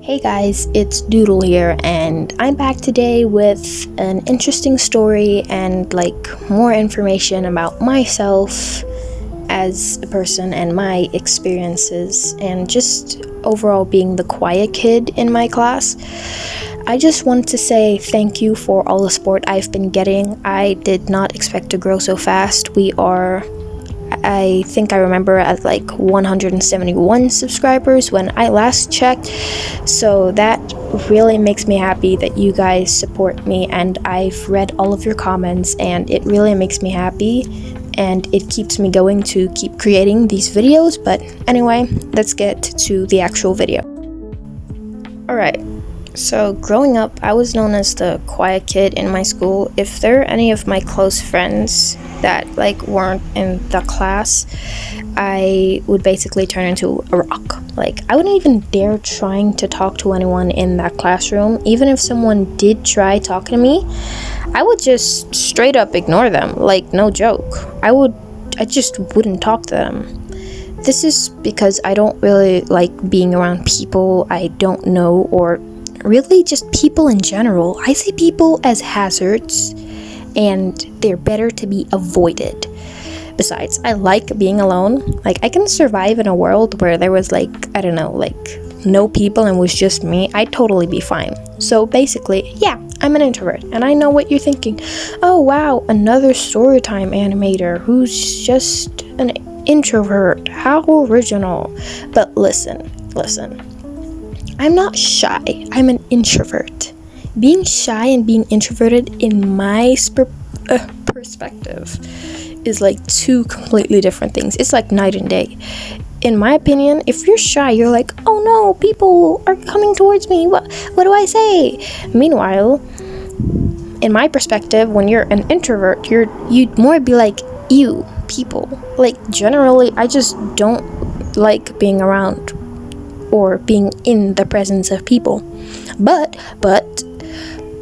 Hey guys, it's Doodle here, and I'm back today with an interesting story and more information about myself as a person and my experiences, and just overall being the quiet kid in my class. I just want to say thank you for all the support I've been getting. I did not expect to grow so fast. I think I remember at 171 subscribers when I last checked, so that really makes me happy that you guys support me, and I've read all of your comments, and it really makes me happy, and it keeps me going to keep creating these videos. But anyway, let's get to the actual video. Alright, so growing up, I was known as the quiet kid in my school. If there are any of my close friends that weren't in the class, I would basically turn into a rock. I wouldn't even dare trying to talk to anyone in that classroom. Even if someone did try talking to me, I would just straight up ignore them. No joke. I just wouldn't talk to them. This is because I don't really like being around people I don't know, or really just people in general. I see people as hazards, and they're better to be avoided. Besides, I like being alone. I can survive in a world where there was no people and was just me. I'd totally be fine. So basically, yeah, I'm an introvert, and I know what you're thinking. Oh wow, another storytime animator who's just an introvert. How original. But listen. I'm not shy. I'm an introvert. Being shy and being introverted, in my perspective, is two completely different things. It's night and day. In my opinion, if you're shy, you're oh no, people are coming towards me. What do I say? Meanwhile, in my perspective, when you're an introvert, you'd more be ew, people. Generally, I just don't like being around or being in the presence of people. But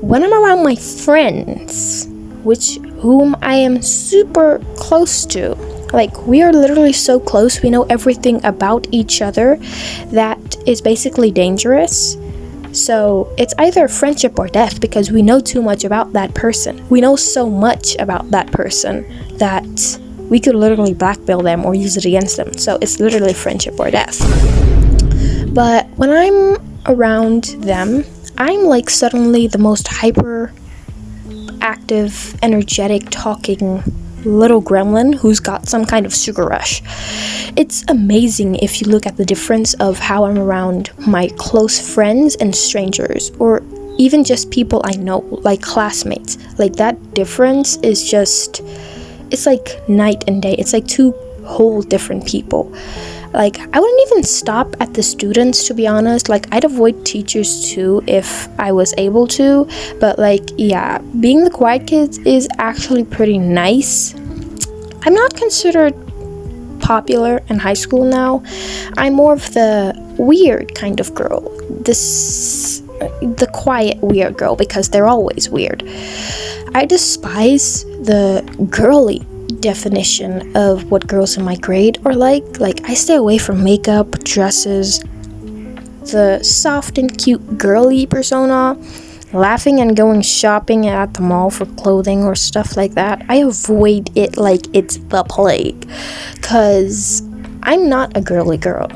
when I'm around my friends, whom I am super close to, we are literally so close, we know everything about each other, that is basically dangerous. So it's either friendship or death, because we know too much about that person. We know so much about that person that we could literally blackmail them or use it against them. So it's literally friendship or death. But when I'm around them, I'm suddenly the most hyper active, energetic, talking little gremlin who's got some kind of sugar rush. It's amazing if you look at the difference of how I'm around my close friends and strangers, or even just people I know, classmates. That difference is just, it's night and day. It's two whole different people. I wouldn't even stop at the students, to be honest. I'd avoid teachers too if I was able to. But yeah, being the quiet kid is actually pretty nice. I'm not considered popular in high school now. I'm more of the weird kind of girl. The quiet weird girl, because they're always weird. I despise the girly definition of what girls in my grade are like. I stay away from makeup, dresses, the soft and cute girly persona, laughing and going shopping at the mall for clothing or stuff like that. I avoid it like it's the plague, cause I'm not a girly girl.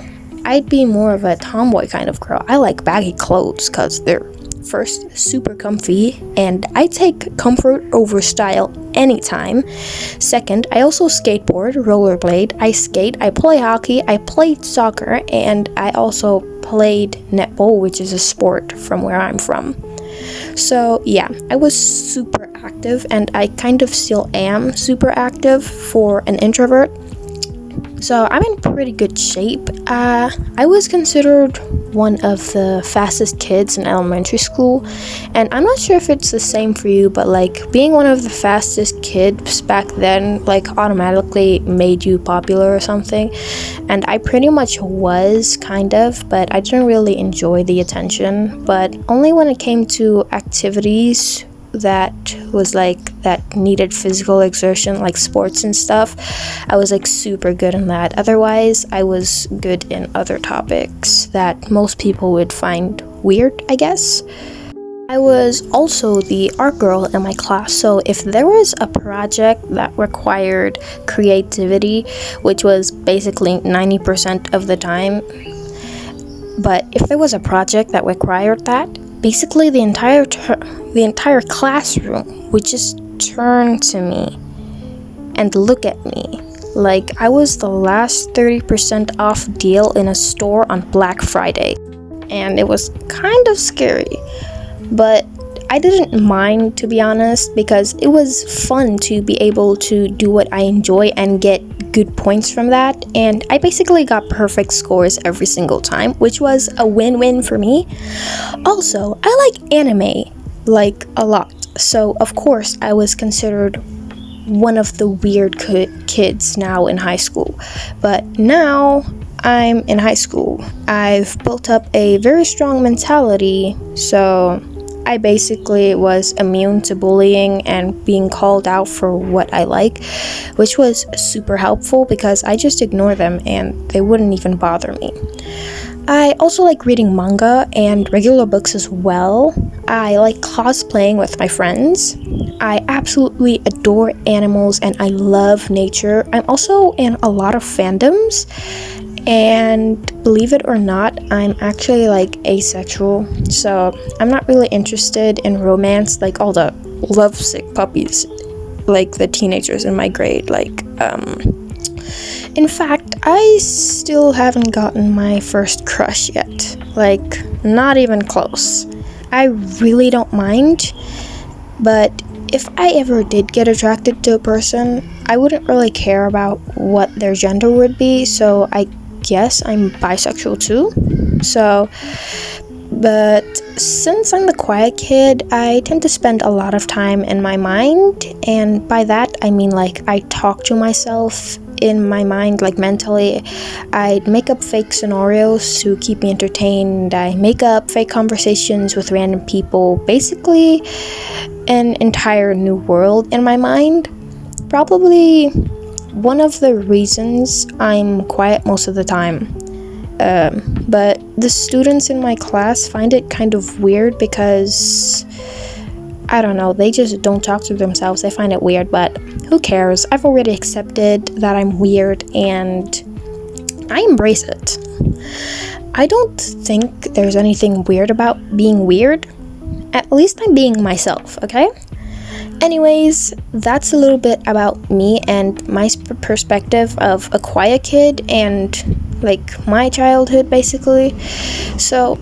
I'd be more of a tomboy kind of girl. I like baggy clothes cause they're, first, super comfy, and I take comfort over style anytime. Second, I also skateboard, rollerblade, I skate, I play hockey, I played soccer, and I also played netball, which is a sport from where I'm from. So yeah, I was super active, and I kind of still am super active for an introvert. So I'm in pretty good shape. I was considered one of the fastest kids in elementary school, and I'm not sure if it's the same for you, but being one of the fastest kids back then automatically made you popular or something. And I pretty much was, kind of, but I didn't really enjoy the attention. But only when it came to activities that was like that needed physical exertion, like sports and stuff, I was like super good in that. Otherwise, I was good in other topics that most people would find weird, I guess. I was also the art girl in my class, so if there was a project that required creativity, which was basically 90% of the time, but if there was a project that required that, basically the entire classroom would just turn to me and look at me like I was the last 30% off deal in a store on Black Friday. And it was kind of scary, but I didn't mind, to be honest, because it was fun to be able to do what I enjoy and get good points from that. And I basically got perfect scores every single time, which was a win-win for me. Also, I like anime like a lot, so of course I was considered one of the weird kids now in high school. But now I'm in high school, I've built up a very strong mentality, so I basically was immune to bullying and being called out for what I like, which was super helpful because I just ignore them and they wouldn't even bother me. I also like reading manga and regular books as well. I like cosplaying with my friends. I absolutely adore animals and I love nature. I'm also in a lot of fandoms. And believe it or not, I'm actually like asexual, so I'm not really interested in romance like all the lovesick puppies, like the teenagers in my grade. In fact, I still haven't gotten my first crush yet, like not even close. I really don't mind, but if I ever did get attracted to a person, I wouldn't really care about what their gender would be, so I guess I'm bisexual too. But since I'm the quiet kid, I tend to spend a lot of time in my mind, and by that I mean like I talk to myself in my mind, like mentally. I'd make up fake scenarios to keep me entertained. I make up fake conversations with random people, basically an entire new world in my mind. Probably one of the reasons I'm quiet most of the time. But the students in my class find it kind of weird because, I don't know, they just don't talk to themselves. They find it weird, but who cares? I've already accepted that I'm weird and I embrace it. I don't think there's anything weird about being weird. At least I'm being myself, okay? Anyways, that's a little bit about me and my perspective of a quiet kid and like my childhood basically. So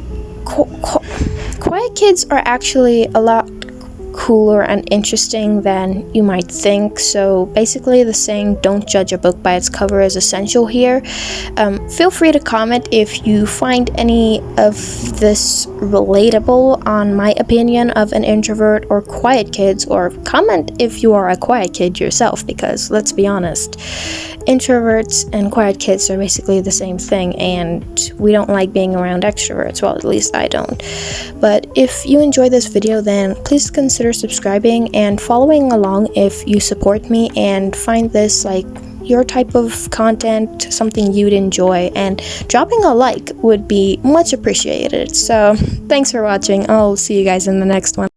quiet kids are actually a lot cooler and interesting than you might think. So basically the saying "don't judge a book by its cover" is essential here. Feel free to comment if you find any of this relatable on my opinion of an introvert or quiet kids, or comment if you are a quiet kid yourself, because let's be honest, introverts and quiet kids are basically the same thing, and we don't like being around extroverts. Well, at least I don't. But if you enjoyed this video, then please consider subscribing and following along if you support me and find this like your type of content, something you'd enjoy, and dropping a like would be much appreciated. So thanks for watching. I'll see you guys in the next one.